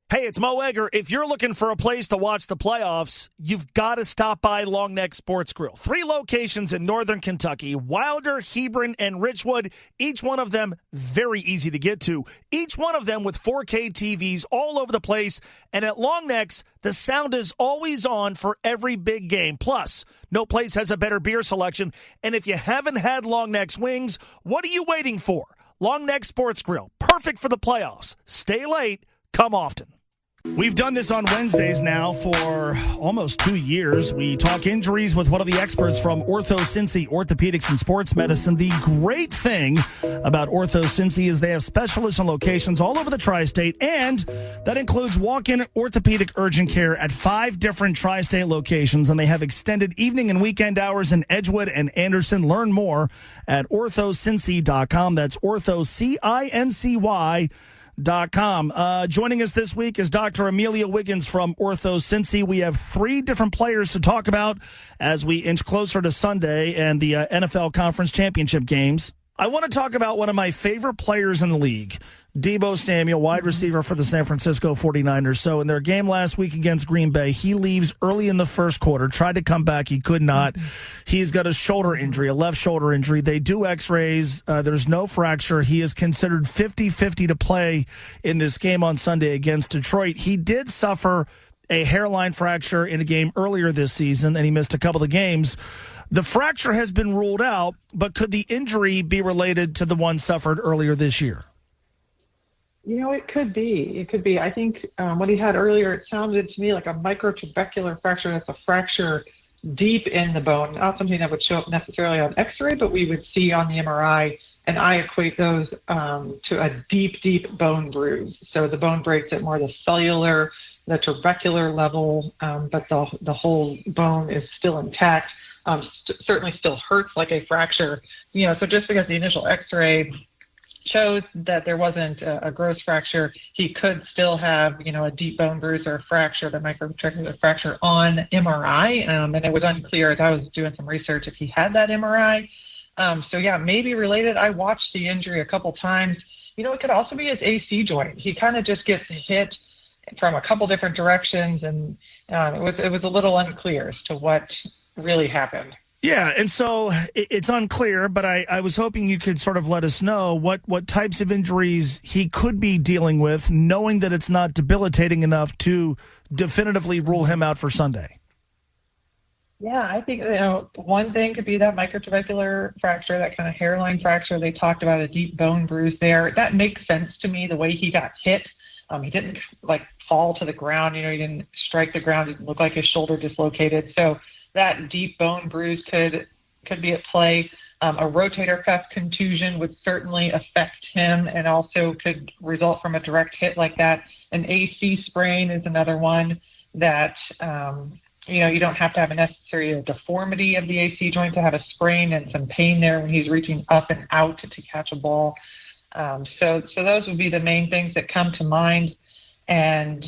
Hey, it's Mo Egger. If you're looking for a place to watch the playoffs, you've got to stop by Long Neck Sports Grill. 3 locations in northern Kentucky, Wilder, Hebron, and Richwood. Each one of them very easy to get to. Each one of them with 4K TVs all over the place. And at Long Necks, the sound is always on for every big game. Plus, no place has a better beer selection. And if you haven't had Long Neck's wings, what are you waiting for? Long Neck Sports Grill, perfect for the playoffs. Stay late, come often. We've done this on Wednesdays now for almost 2 years. We talk injuries with one of the experts from OrthoCincy's, Orthopedics and Sports Medicine. The great thing about OrthoCincy's is they have specialists and locations all over the tri-state, and that includes walk-in orthopedic urgent care at 5 different tri-state locations, and they have extended evening and weekend hours in Edgewood and Anderson. Learn more at OrthoCincy.com. That's OrthoCincy.com. Joining us this week is Dr. Amelia Wiggins from OrthoCincy's. We have 3 different players to talk about as we inch closer to Sunday and the NFL Conference Championship games. I want to talk about one of my favorite players in the league, Deebo Samuel, wide receiver for the San Francisco 49ers. So in their game last week against Green Bay, he leaves early in the first quarter, tried to come back. He could not. He's got a shoulder injury, a left shoulder injury. They do x-rays. There's no fracture. He is considered 50-50 to play in this game on Sunday against Detroit. He did suffer a hairline fracture in a game earlier this season, and he missed a couple of games. The fracture has been ruled out, but could the injury be related to the one suffered earlier this year? You know, it could be. It could be. I think what he had earlier, it sounded to me like a microtrabecular fracture. That's a fracture deep in the bone, not something that would show up necessarily on X-ray, but we would see on the MRI. And I equate those to a deep, deep bone bruise. So the bone breaks at more the cellular, the trabecular level, but the whole bone is still intact. Certainly still hurts like a fracture. You know, so just because the initial X-ray shows that there wasn't a gross fracture, he could still have, you know, a deep bone bruise or a fracture, the microtrabecular fracture on MRI. And it was unclear as I was doing some research if he had that MRI. So yeah, maybe related. I watched the injury a couple times. You know, it could also be his AC joint. He kind of just gets hit from a couple different directions, and it was a little unclear as to what really happened. Yeah, and so it's unclear, but I was hoping you could sort of let us know what types of injuries he could be dealing with, knowing that it's not debilitating enough to definitively rule him out for Sunday. Yeah, I think, you know, one thing could be that microtrabecular fracture, that kind of hairline fracture. They talked about a deep bone bruise there. That makes sense to me, the way he got hit. He didn't, like, fall to the ground. You know, he didn't strike the ground. It didn't look like his shoulder dislocated. So that deep bone bruise could be at play. A rotator cuff contusion would certainly affect him and also could result from a direct hit like that. An AC sprain is another one that, you know, you don't have to have a necessary deformity of the AC joint to have a sprain and some pain there when he's reaching up and out to catch a ball. So those would be the main things that come to mind. And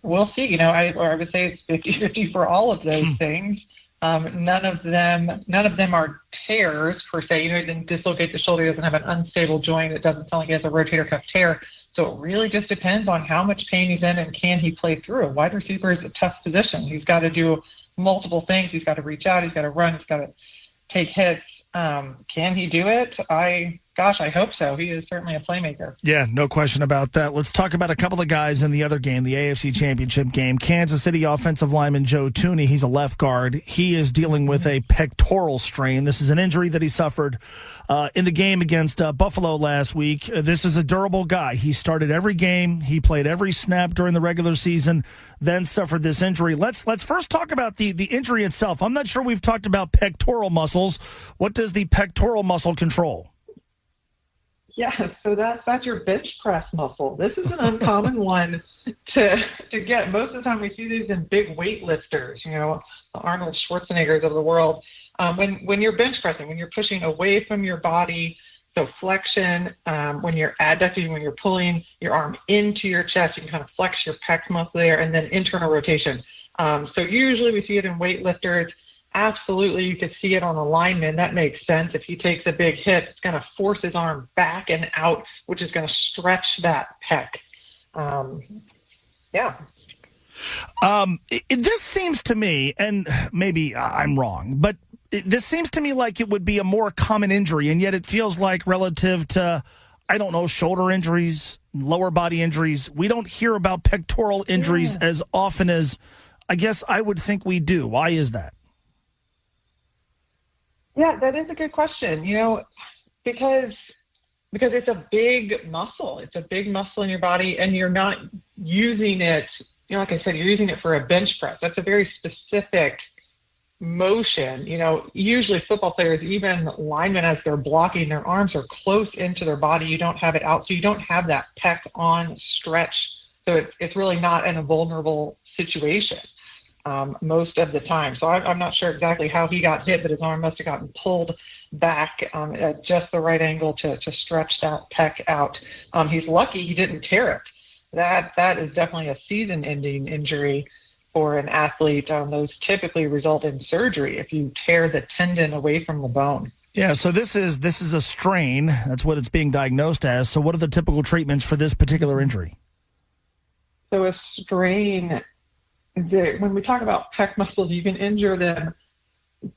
we'll see. You know, I would say it's 50-50 for all of those things. None of them are tears per se. You know, he didn't dislocate the shoulder. He doesn't have an unstable joint. It doesn't sound like he has a rotator cuff tear. So it really just depends on how much pain he's in and can he play through. A wide receiver is a tough position. He's got to do multiple things. He's got to reach out. He's got to run. He's got to take hits. Can he do it? I hope so. He is certainly a playmaker. Yeah, no question about that. Let's talk about a couple of guys in the other game, the AFC Championship game. Kansas City offensive lineman Joe Thuney, he's a left guard. He is dealing with a pectoral strain. This is an injury that he suffered in the game against Buffalo last week. This is a durable guy. He started every game. He played every snap during the regular season, then suffered this injury. Let's first talk about the injury itself. I'm not sure we've talked about pectoral muscles. What does the pectoral muscle control? Yeah, so that's your bench press muscle. This is an uncommon one to get. Most of the time we see these in big weightlifters, you know, the Arnold Schwarzeneggers of the world. When you're bench pressing, when you're pushing away from your body, so flexion, when you're adducting, when you're pulling your arm into your chest, you can kind of flex your pec muscle there, and then internal rotation. So usually we see it in weightlifters. Absolutely, you could see it on a lineman. That makes sense. If he takes a big hit, it's going to force his arm back and out, which is going to stretch that pec. Yeah. This seems to me, and maybe I'm wrong, but this seems to me like it would be a more common injury, and yet it feels like relative to, I don't know, shoulder injuries, lower body injuries, we don't hear about pectoral injuries as often as I guess I would think we do. Why is that? Yeah, that is a good question. Because it's a big muscle. It's a big muscle in your body, and you're not using it, like I said, you're using it for a bench press. That's a very specific motion. Usually football players, even linemen, as they're blocking, their arms are close into their body. You don't have it out, so you don't have that pec on stretch. So it's really not in a vulnerable situation most of the time. So I'm not sure exactly how he got hit, but his arm must have gotten pulled back at just the right angle to stretch that pec out. He's lucky he didn't tear it. That is definitely a season-ending injury for an athlete. Those typically result in surgery if you tear the tendon away from the bone. Yeah, so this is a strain. That's what it's being diagnosed as. So what are the typical treatments for this particular injury? So a strain, when we talk about pec muscles, you can injure them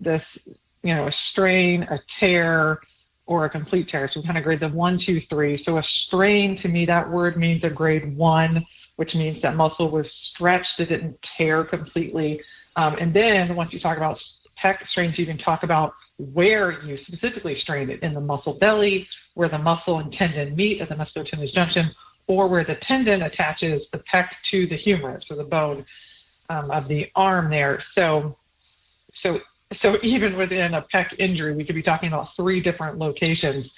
a strain, a tear, or a complete tear. So we kind of grade them 1, 2, 3. So a strain, to me, that word means a grade 1, which means that muscle was stretched, it didn't tear completely. And then once you talk about pec strains, you can talk about where you specifically strain it, in the muscle belly, where the muscle and tendon meet at the musculotendinous junction, or where the tendon attaches the pec to the humerus, or the bone of the arm there. So even within a pec injury, we could be talking about 3 different locations.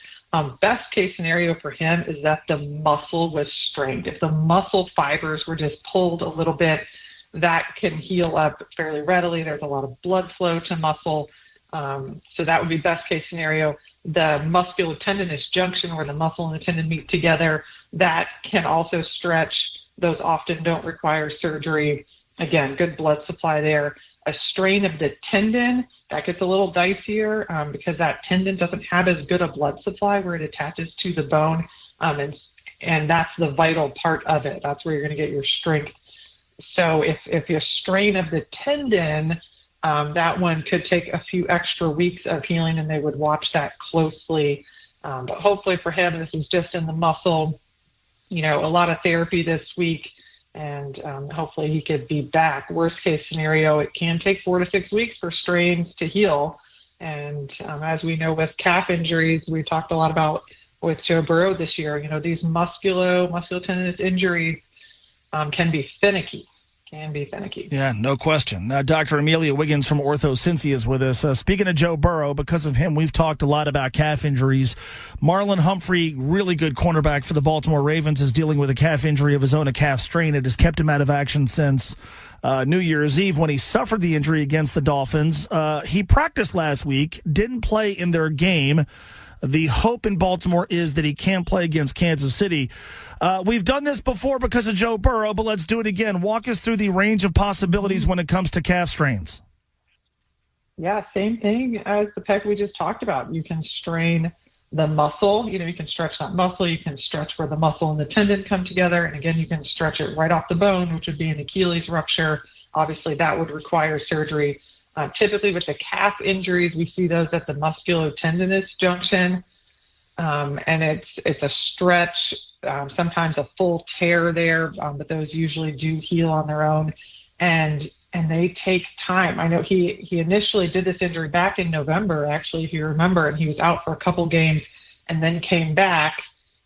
Best case scenario for him is that the muscle was strained. If the muscle fibers were just pulled a little bit, that can heal up fairly readily. There's a lot of blood flow to muscle. So that would be best case scenario. The musculotendinous junction, where the muscle and the tendon meet together, that can also stretch. Those often don't require surgery. Again, good blood supply there. A strain of the tendon, that gets a little dicier because that tendon doesn't have as good a blood supply where it attaches to the bone, and that's the vital part of it. That's where you're going to get your strength. So if you strain of the tendon, that one could take a few extra weeks of healing, and they would watch that closely. But hopefully for him, this is just in the muscle. A lot of therapy this week, and hopefully he could be back. Worst case scenario, it can take 4 to 6 weeks for strains to heal. And as we know with calf injuries, we've talked a lot about with Joe Burrow this year, these musculotendinous injuries can be finicky. Yeah, no question. Dr. Amelia Wiggins from OrthoCincy's is with us. Speaking of Joe Burrow, because of him, we've talked a lot about calf injuries. Marlon Humphrey, really good cornerback for the Baltimore Ravens, is dealing with a calf injury of his own, a calf strain. It has kept him out of action since New Year's Eve when he suffered the injury against the Dolphins. He practiced last week, didn't play in their game. The hope in Baltimore is that he can play against Kansas City. We've done this before because of Joe Burrow, but let's do it again. Walk us through the range of possibilities when it comes to calf strains. Yeah, same thing as the pec we just talked about. You can strain the muscle. You can stretch that muscle. You can stretch where the muscle and the tendon come together. And again, you can stretch it right off the bone, which would be an Achilles rupture. Obviously, that would require surgery. Typically with the calf injuries, we see those at the musculotendinous junction, and it's a stretch, sometimes a full tear there, but those usually do heal on their own, and they take time. I know he initially did this injury back in November, actually, if you remember, and he was out for a couple games and then came back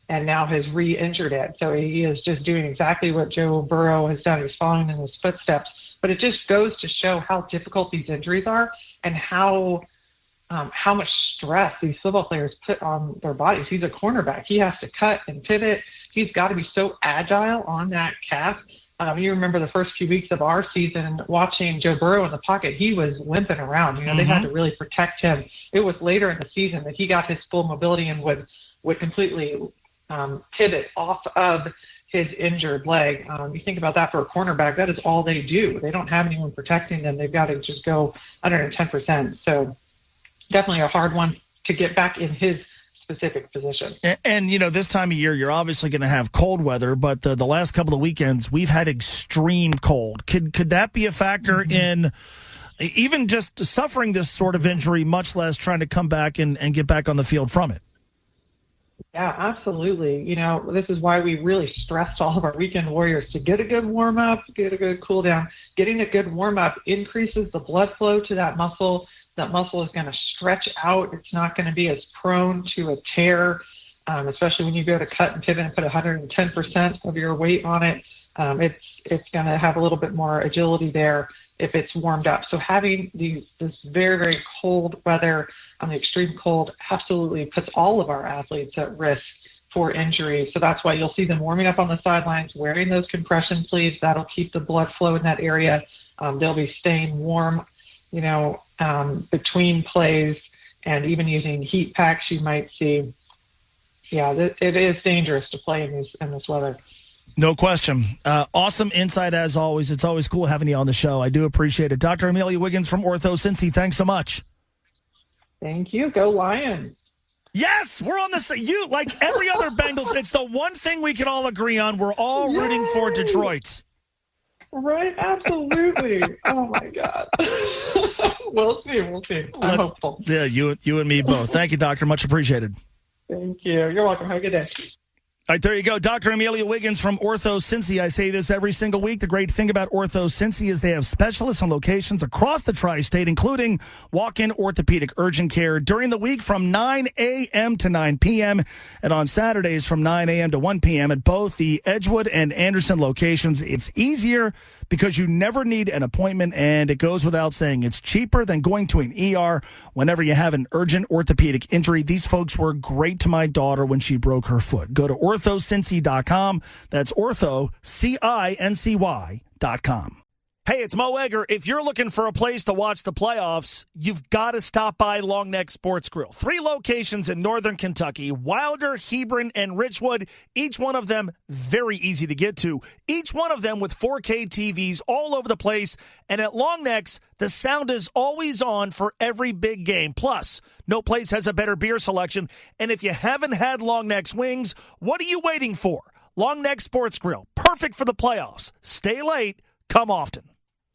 and now has re-injured it. So he is just doing exactly what Joe Burrow has done. He's following in his footsteps. But it just goes to show how difficult these injuries are and how much stress these football players put on their bodies. He's a cornerback. He has to cut and pivot. He's got to be so agile on that calf. You remember the first few weeks of our season watching Joe Burrow in the pocket, he was limping around. They had to really protect him. It was later in the season that he got his full mobility and would completely pivot off of his injured leg. You think about that for a cornerback, that is all they do. They don't have anyone protecting them. They've got to just go 110%. So definitely a hard one to get back in his specific position. And this time of year, you're obviously going to have cold weather, but the last couple of weekends, we've had extreme cold. Could that be a factor in even just suffering this sort of injury, much less trying to come back and get back on the field from it? Yeah, absolutely. This is why we really stressed all of our weekend warriors to get a good warm-up, get a good cool-down. Getting a good warm-up increases the blood flow to that muscle. That muscle is going to stretch out. It's not going to be as prone to a tear, especially when you go to cut and pivot and put 110% of your weight on it. It's going to have a little bit more agility there if it's warmed up. So having this very, very cold weather on the extreme cold absolutely puts all of our athletes at risk for injury. So that's why you'll see them warming up on the sidelines, wearing those compression sleeves. That'll keep the blood flow in that area. They'll be staying warm, between plays, and even using heat packs you might see. Yeah, it is dangerous to play in this weather. No question. Awesome insight as always. It's always cool having you on the show. I do appreciate it. Dr. Amelia Wiggins from OrthoCincy's, thanks so much. Thank you. Go Lions. Yes, we're on the you like every other Bengals. It's the one thing we can all agree on. We're all rooting for Detroit. Right, absolutely. Oh my God. We'll see. I'm hopeful. Yeah, you and me both. Thank you, Doctor. Much appreciated. Thank you. You're welcome. Have a good day. All right, there you go. Dr. Amelia Wiggins from OrthoCincy's. I say this every single week. The great thing about OrthoCincy's is they have specialists on locations across the tri-state, including walk-in orthopedic urgent care during the week from 9 a.m. to 9 p.m. and on Saturdays from 9 a.m. to 1 p.m. at both the Edgewood and Anderson locations. It's easier because you never need an appointment, and it goes without saying it's cheaper than going to an ER whenever you have an urgent orthopedic injury. These folks were great to my daughter when she broke her foot. Go to OrthoCincy.com. That's OrthoCincy.com. Hey, it's Mo Egger. If you're looking for a place to watch the playoffs, you've got to stop by Long Neck Sports Grill. 3 locations in northern Kentucky, Wilder, Hebron, and Richwood. Each one of them very easy to get to. Each one of them with 4K TVs all over the place. And at Long Necks, the sound is always on for every big game. Plus, no place has a better beer selection. And if you haven't had Long Neck's wings, what are you waiting for? Long Neck Sports Grill, perfect for the playoffs. Stay late, come often.